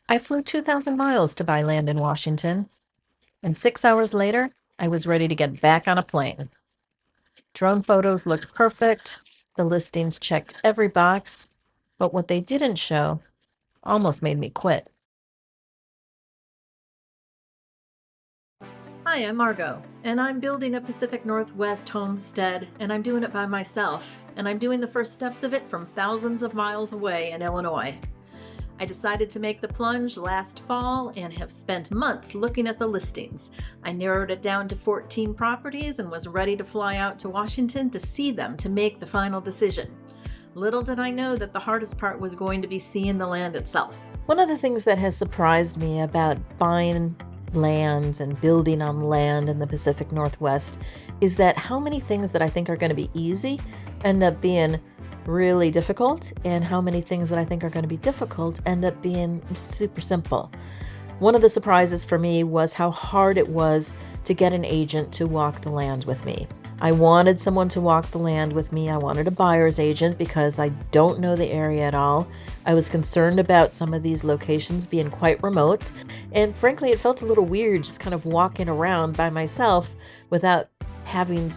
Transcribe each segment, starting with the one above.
I flew 2,000 miles to buy land in Washington, and 6 hours later, I was ready to get back on a plane. Drone photos looked perfect, the listings checked every box, but what they didn't show almost made me quit. Hi, I'm Margot, and I'm building a Pacific Northwest homestead, and I'm doing it by myself, and I'm doing the first steps of it from thousands of miles away in Illinois. I decided to make the plunge last fall and have spent months looking at the listings. I narrowed it down to 14 properties and was ready to fly out to Washington to see them to make the final decision. Little did I know that the hardest part was going to be seeing the land itself. One of the things that has surprised me about buying land and building on land in the Pacific Northwest is that how many things that I think are going to be easy end up being really difficult, and how many things that I think are going to be difficult end up being super simple. One of the surprises for me was how hard it was to get an agent to walk the land with me. I wanted someone to walk the land with me. I wanted a buyer's agent because I don't know the area at all. I was concerned about some of these locations being quite remote. And frankly, it felt a little weird just kind of walking around by myself without having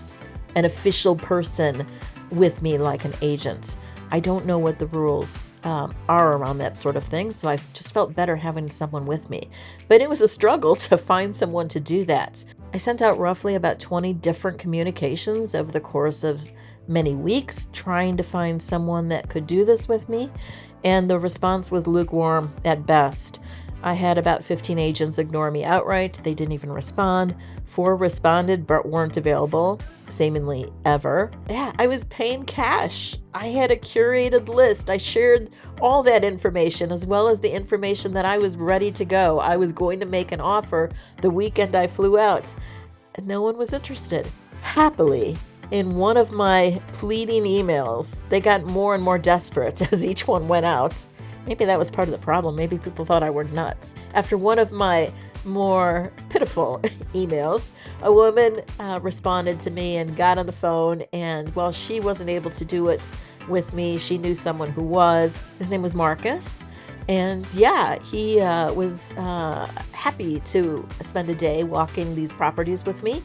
an official person with me like an agent. I don't know what the rules are around that sort of thing, so I just felt better having someone with me. But it was a struggle to find someone to do that. I sent out roughly about 20 different communications over the course of many weeks, trying to find someone that could do this with me, and the response was lukewarm at best. I had about 15 agents ignore me outright. They didn't even respond. 4 responded but weren't available, seemingly ever. Yeah, I was paying cash. I had a curated list. I shared all that information as well as the information that I was ready to go. I was going to make an offer the weekend I flew out, and no one was interested. Happily, in one of my pleading emails, they got more and more desperate as each one went out. Maybe that was part of the problem. Maybe people thought I were nuts. After one of my more pitiful emails, a woman responded to me and got on the phone, and while she wasn't able to do it with me, she knew someone who was. His name was Marcus, and yeah, he was happy to spend a day walking these properties with me,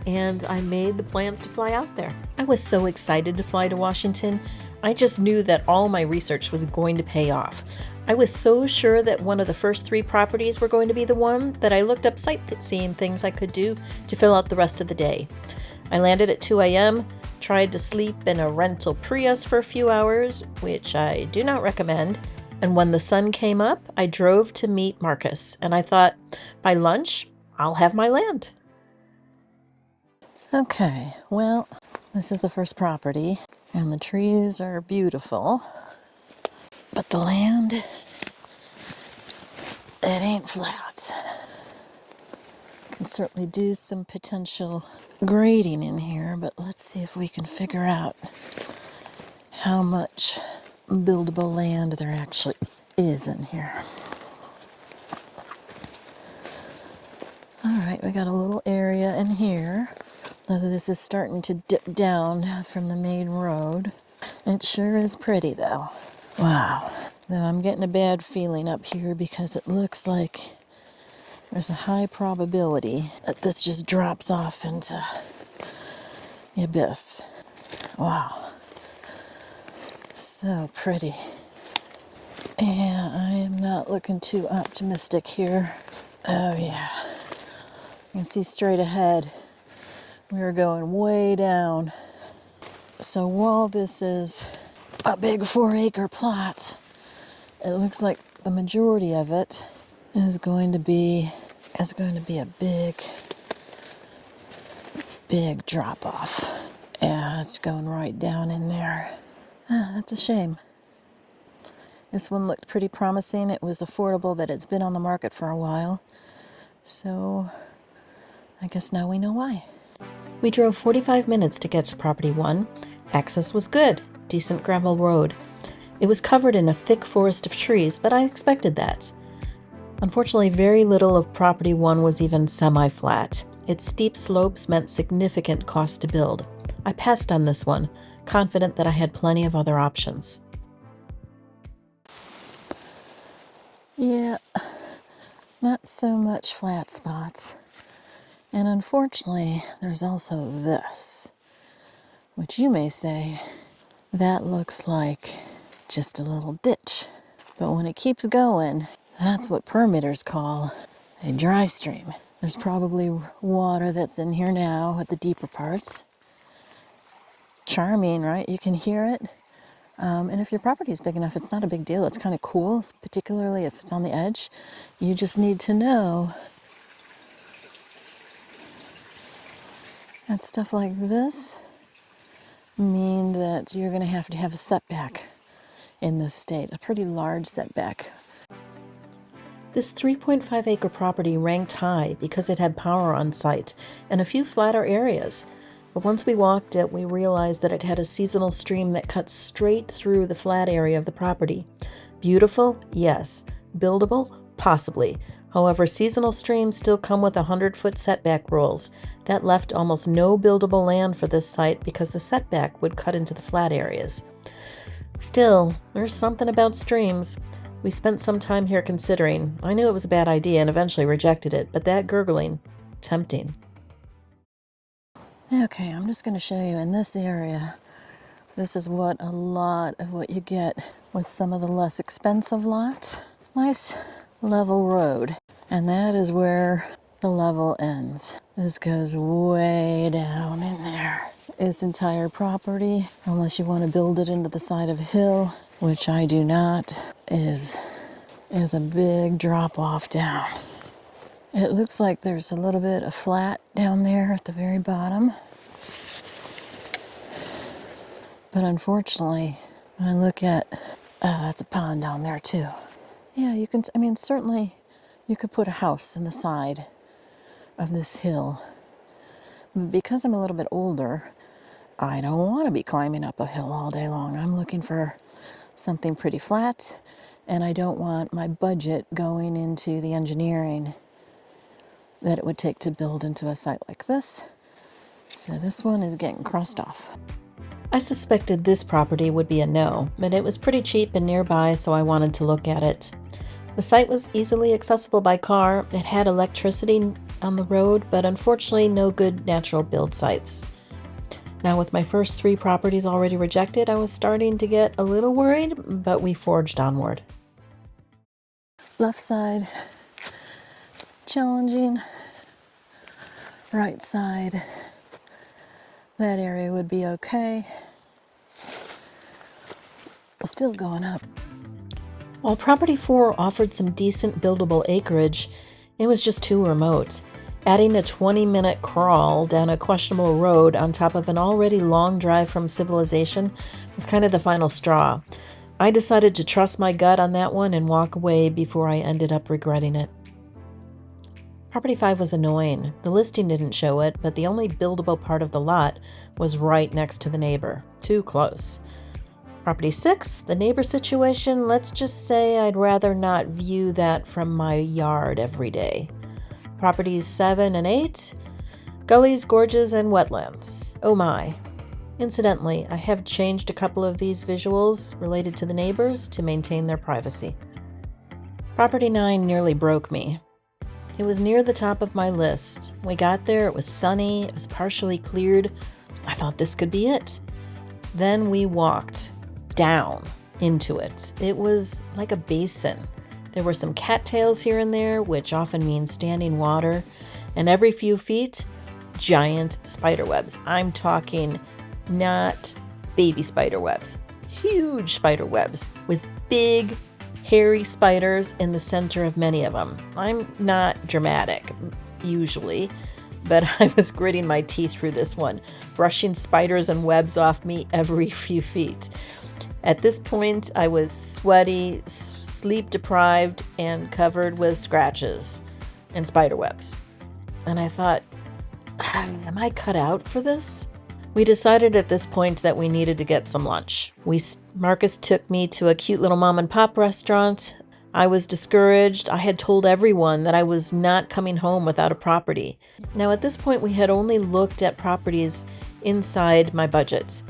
and I made the plans to fly out there. I was so excited to fly to Washington. I just knew that all my research was going to pay off. I was so sure that one of the first 3 properties were going to be the one that I looked up sightseeing things I could do to fill out the rest of the day. I landed at 2 a.m., tried to sleep in a rental Prius for a few hours, which I do not recommend, and when the sun came up, I drove to meet Marcus, and I thought, by lunch, I'll have my land. Okay, well, this is the first property, and the trees are beautiful, but the land, it ain't flat. Can certainly do some potential grading in here, but let's see if we can figure out how much buildable land there actually is in here. All right, we got a little area in here. This is starting to dip down from the main road. It sure is pretty though. Wow. Though I'm getting a bad feeling up here because it looks like there's a high probability that this just drops off into the abyss. Wow. So pretty. Yeah, I am not looking too optimistic here. Oh yeah. You can see straight ahead. We're going way down. So while this is a big 4-acre plot, it looks like the majority of it is going to be a big drop off. Yeah, it's going right down in there. That's a shame. This one looked pretty promising. It was affordable, but it's been on the market for a while. So I guess now we know why. We drove 45 minutes to get to property 1. Access was good, decent gravel road. It was covered in a thick forest of trees, but I expected that. Unfortunately, very little of property 1 was even semi-flat. Its steep slopes meant significant cost to build. I passed on this one, confident that I had plenty of other options. Yeah, not so much flat spots. And unfortunately, there's also this, which you may say, that looks like just a little ditch. But when it keeps going, that's what permitters call a dry stream. There's probably water that's in here now at the deeper parts. Charming, right? You can hear it. And if your property is big enough, it's not a big deal. It's kind of cool, particularly if it's on the edge. You just need to know that stuff like this mean that you're going to have a setback in this state, a pretty large setback. This 3.5 acre property ranked high because it had power on site and a few flatter areas. But once we walked it, we realized that it had a seasonal stream that cut straight through the flat area of the property. Beautiful? Yes. Buildable? Possibly. However, seasonal streams still come with 100-foot setback rules. That left almost no buildable land for this site because the setback would cut into the flat areas. Still, there's something about streams. We spent some time here considering. I knew it was a bad idea and eventually rejected it, but that gurgling, tempting. Okay, I'm just going to show you in this area. This is what a lot of what you get with some of the less expensive lots. Nice level road. And that is where the level ends. This goes way down in there. This entire property, unless you want to build it into the side of a hill, which I do not, is a big drop off down. It looks like there's a little bit of flat down there at the very bottom. But unfortunately, when I look at, that's a pond down there too. Yeah, you can, certainly you could put a house in the side of this hill. Because I'm a little bit older, I don't want to be climbing up a hill all day long. I'm looking for something pretty flat, and I don't want my budget going into the engineering that it would take to build into a site like this. So this one is getting crossed off. I suspected this property would be a no, but it was pretty cheap and nearby, so I wanted to look at it. The site was easily accessible by car. It had electricity on the road, but unfortunately no good natural build sites. Now with my first 3 properties already rejected, I was starting to get a little worried, but we forged onward. Left side, challenging. Right side, that area would be okay. Still going up. While property 4 offered some decent buildable acreage, it was just too remote. Adding a 20-minute crawl down a questionable road on top of an already long drive from civilization was kind of the final straw. I decided to trust my gut on that one and walk away before I ended up regretting it. Property 5 was annoying. The listing didn't show it, but the only buildable part of the lot was right next to the neighbor. Too close. Property 6, the neighbor situation, let's just say I'd rather not view that from my yard every day. Properties 7 and 8, gullies, gorges, and wetlands. Oh my. Incidentally, I have changed a couple of these visuals related to the neighbors to maintain their privacy. Property 9 nearly broke me. It was near the top of my list. We got there, it was sunny, it was partially cleared. I thought this could be it. Then we walked down into it. It was like a basin. There were some cattails here and there, which often means standing water, and every few feet, giant spider webs. I'm talking not baby spider webs, huge spider webs with big, hairy spiders in the center of many of them. I'm not dramatic, usually, but I was gritting my teeth through this one, brushing spiders and webs off me every few feet. At this point, I was sweaty, sleep-deprived, and covered with scratches and spider webs. And I thought, am I cut out for this? We decided at this point that we needed to get some lunch. Marcus took me to a cute little mom-and-pop restaurant. I was discouraged. I had told everyone that I was not coming home without a property. Now, at this point, we had only looked at properties inside my budget.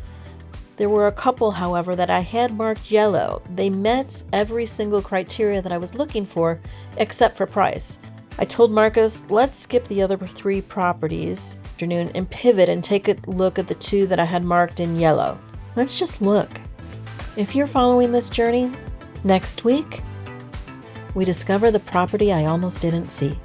There were a couple, however, that I had marked yellow. They met every single criteria that I was looking for, except for price. I told Marcos, let's skip the other 3 properties afternoon and pivot and take a look at the 2 that I had marked in yellow. Let's just look. If you're following this journey, next week, we discover the property I almost didn't see.